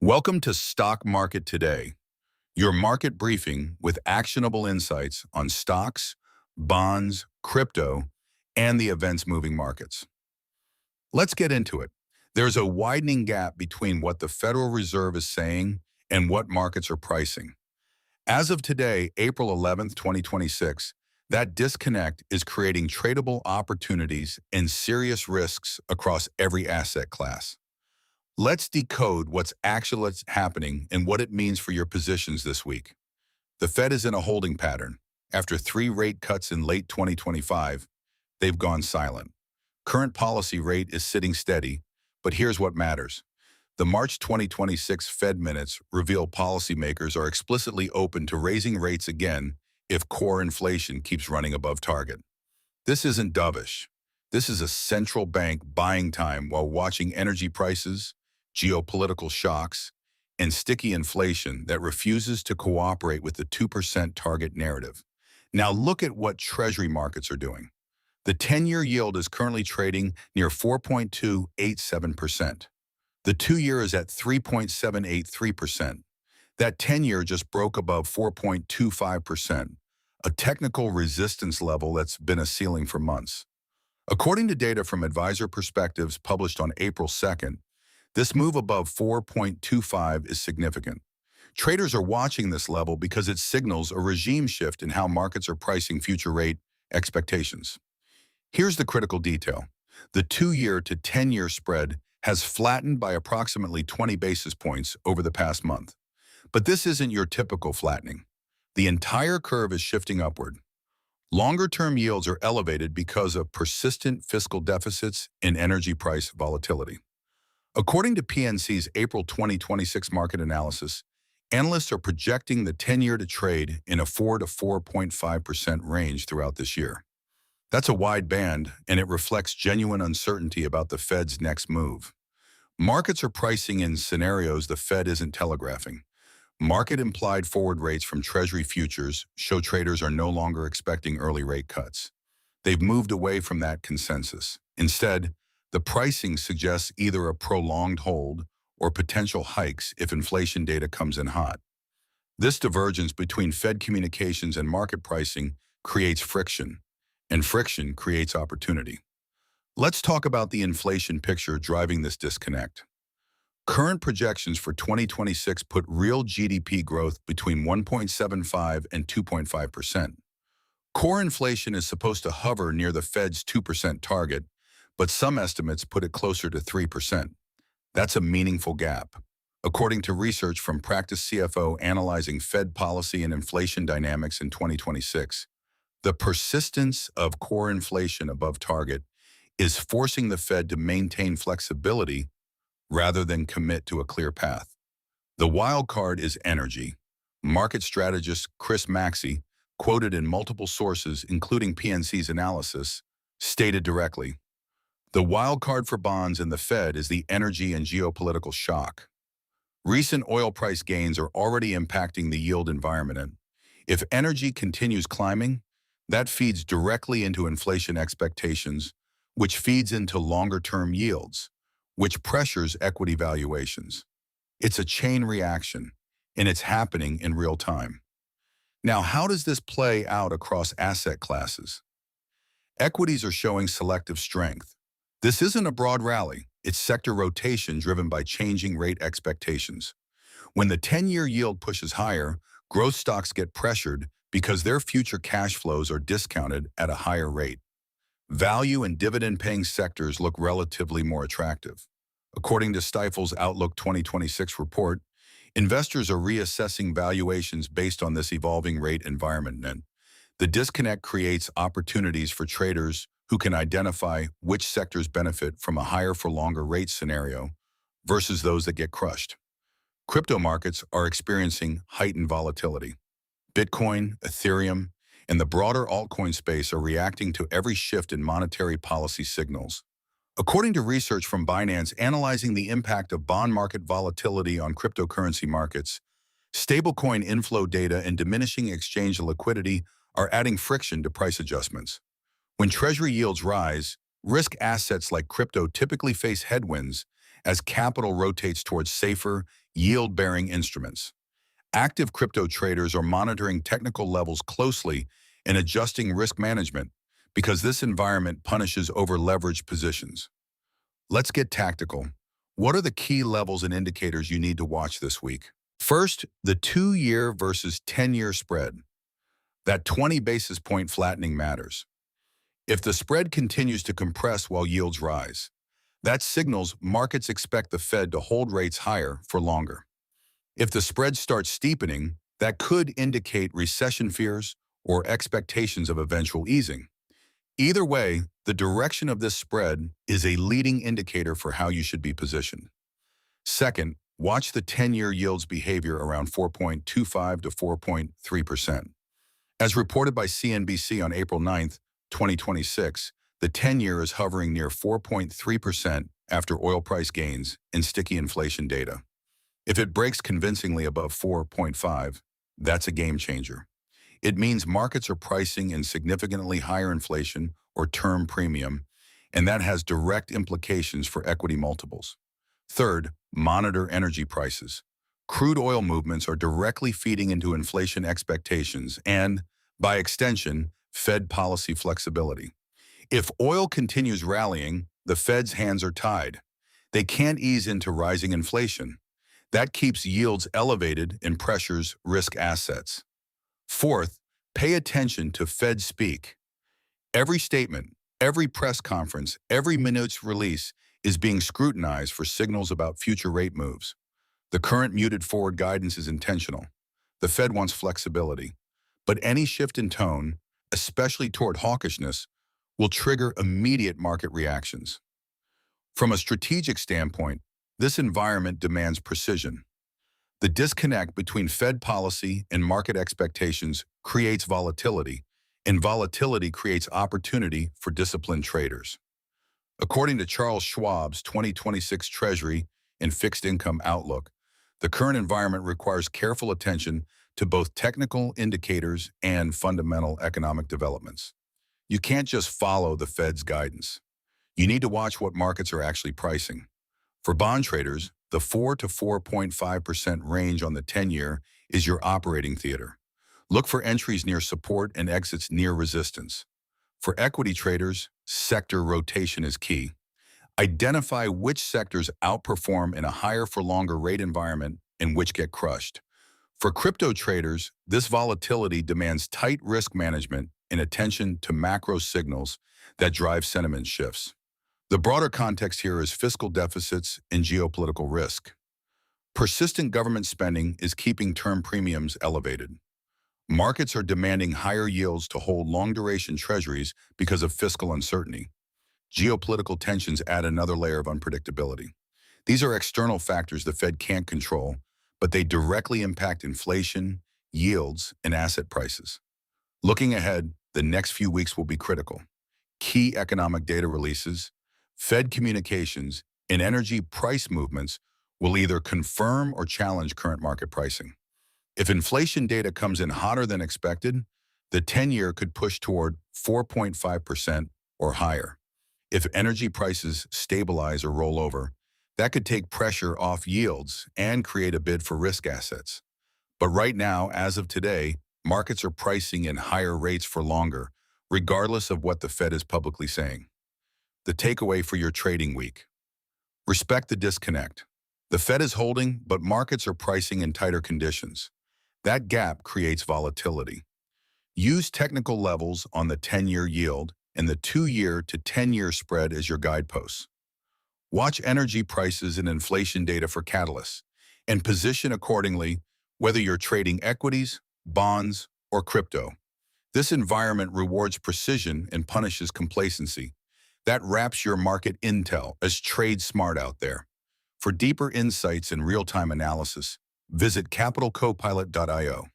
Welcome to Stock Market Today, your market briefing with actionable insights on stocks, bonds, crypto, and the events moving markets. Let's get into it. There's a widening gap between what the Federal Reserve is saying and what markets are pricing. As of today, April 11th, 2026, that disconnect is creating tradable opportunities and serious risks across every asset class. Let's decode what's actually happening and what it means for your positions this week. The Fed is in a holding pattern. After 3 rate cuts in late 2025, they've gone silent. Current policy rate is sitting steady, but here's what matters. The March 2026 Fed minutes reveal policymakers are explicitly open to raising rates again if core inflation keeps running above target. This isn't dovish. This is a central bank buying time while watching energy prices, geopolitical shocks, and sticky inflation that refuses to cooperate with the 2% target narrative. Now look at what Treasury markets are doing. The 10-year yield is currently trading near 4.287%. The 2-year is at 3.783%. That 10-year just broke above 4.25%, a technical resistance level that's been a ceiling for months. According to data from Advisor Perspectives published on April 2nd, this move above 4.25 is significant. Traders are watching this level because it signals a regime shift in how markets are pricing future rate expectations. Here's the critical detail. The 2-year to 10-year spread has flattened by approximately 20 basis points over the past month. But this isn't your typical flattening. The entire curve is shifting upward. Longer-term yields are elevated because of persistent fiscal deficits and energy price volatility. According to PNC's April 2026 market analysis, analysts are projecting the 10-year to trade in a 4 to 4.5% range throughout this year. That's a wide band, and it reflects genuine uncertainty about the Fed's next move. Markets are pricing in scenarios the Fed isn't telegraphing. Market-implied forward rates from Treasury futures show traders are no longer expecting early rate cuts. They've moved away from that consensus. Instead, the pricing suggests either a prolonged hold or potential hikes if inflation data comes in hot. This divergence between Fed communications and market pricing creates friction, and friction creates opportunity. Let's talk about the inflation picture driving this disconnect. Current projections for 2026 put real GDP growth between 1.75 and 2.5%. Core inflation is supposed to hover near the Fed's 2% target, but some estimates put it closer to 3%. That's a meaningful gap. According to research from Practice CFO analyzing Fed policy and inflation dynamics in 2026, the persistence of core inflation above target is forcing the Fed to maintain flexibility rather than commit to a clear path. The wild card is energy. Market strategist Chris Maxey, quoted in multiple sources including PNC's analysis, stated directly, "The wild card for bonds and the Fed is the energy and geopolitical shock. Recent oil price gains are already impacting the yield environment. If energy continues climbing, that feeds directly into inflation expectations, which feeds into longer-term yields, which pressures equity valuations. It's a chain reaction, and it's happening in real time." Now, how does this play out across asset classes? Equities are showing selective strength. This isn't a broad rally. It's sector rotation driven by changing rate expectations. When the 10-year yield pushes higher, growth stocks get pressured because their future cash flows are discounted at a higher rate. Value and dividend-paying sectors look relatively more attractive. According to Stifel's Outlook 2026 report, investors are reassessing valuations based on this evolving rate environment. The disconnect creates opportunities for traders who can identify which sectors benefit from a higher for longer rate scenario versus those that get crushed. Crypto markets are experiencing heightened volatility. Bitcoin, Ethereum, and the broader altcoin space are reacting to every shift in monetary policy signals. According to research from Binance analyzing the impact of bond market volatility on cryptocurrency markets, stablecoin inflow data and diminishing exchange liquidity are adding friction to price adjustments. When Treasury yields rise, risk assets like crypto typically face headwinds as capital rotates towards safer, yield-bearing instruments. Active crypto traders are monitoring technical levels closely and adjusting risk management because this environment punishes over-leveraged positions. Let's get tactical. What are the key levels and indicators you need to watch this week? First, the 2-year versus 10-year spread. That 20 basis point flattening matters. If the spread continues to compress while yields rise, that signals markets expect the Fed to hold rates higher for longer. If the spread starts steepening, that could indicate recession fears or expectations of eventual easing. Either way, the direction of this spread is a leading indicator for how you should be positioned. Second, watch the 10-year yields behavior around 4.25 to 4.3%. As reported by CNBC on April 9, 2026, the 10-year is hovering near 4.3% after oil price gains and sticky inflation data. If it breaks convincingly above 4.5, that's a game changer. It means markets are pricing in significantly higher inflation or term premium, and that has direct implications for equity multiples. Third, monitor energy prices. Crude oil movements are directly feeding into inflation expectations and, by extension, Fed policy flexibility. If oil continues rallying, the Fed's hands are tied. They can't ease into rising inflation. That keeps yields elevated and pressures risk assets. Fourth, pay attention to Fed speak. Every statement, every press conference, every minute's release is being scrutinized for signals about future rate moves. The current muted forward guidance is intentional. The Fed wants flexibility. But any shift in tone, especially toward hawkishness, will trigger immediate market reactions. From a strategic standpoint, this environment demands precision. The disconnect between Fed policy and market expectations creates volatility, and volatility creates opportunity for disciplined traders. According to Charles Schwab's 2026 Treasury and Fixed Income Outlook, the current environment requires careful attention to both technical indicators and fundamental economic developments. You can't just follow the Fed's guidance. You need to watch what markets are actually pricing. For bond traders, the 4 to 4.5% range on the 10-year is your operating theater. Look for entries near support and exits near resistance. For equity traders, sector rotation is key. Identify which sectors outperform in a higher for longer rate environment and which get crushed. For crypto traders, this volatility demands tight risk management and attention to macro signals that drive sentiment shifts. The broader context here is fiscal deficits and geopolitical risk. Persistent government spending is keeping term premiums elevated. Markets are demanding higher yields to hold long-duration treasuries because of fiscal uncertainty. Geopolitical tensions add another layer of unpredictability. These are external factors the Fed can't control, but they directly impact inflation, yields, and asset prices. Looking ahead, the next few weeks will be critical. Key economic data releases, Fed communications, and energy price movements will either confirm or challenge current market pricing. If inflation data comes in hotter than expected, the 10-year could push toward 4.5% or higher. If energy prices stabilize or roll over, that could take pressure off yields and create a bid for risk assets. But right now, as of today, markets are pricing in higher rates for longer, regardless of what the Fed is publicly saying. The takeaway for your trading week: respect the disconnect. The Fed is holding, but markets are pricing in tighter conditions. That gap creates volatility. Use technical levels on the 10-year yield and the 2-year to 10-year spread as your guideposts. Watch energy prices and inflation data for catalysts, and position accordingly, whether you're trading equities, bonds, or crypto. This environment rewards precision and punishes complacency. That wraps your market intel as trade smart out there. For deeper insights and real-time analysis, visit capitalcopilot.io.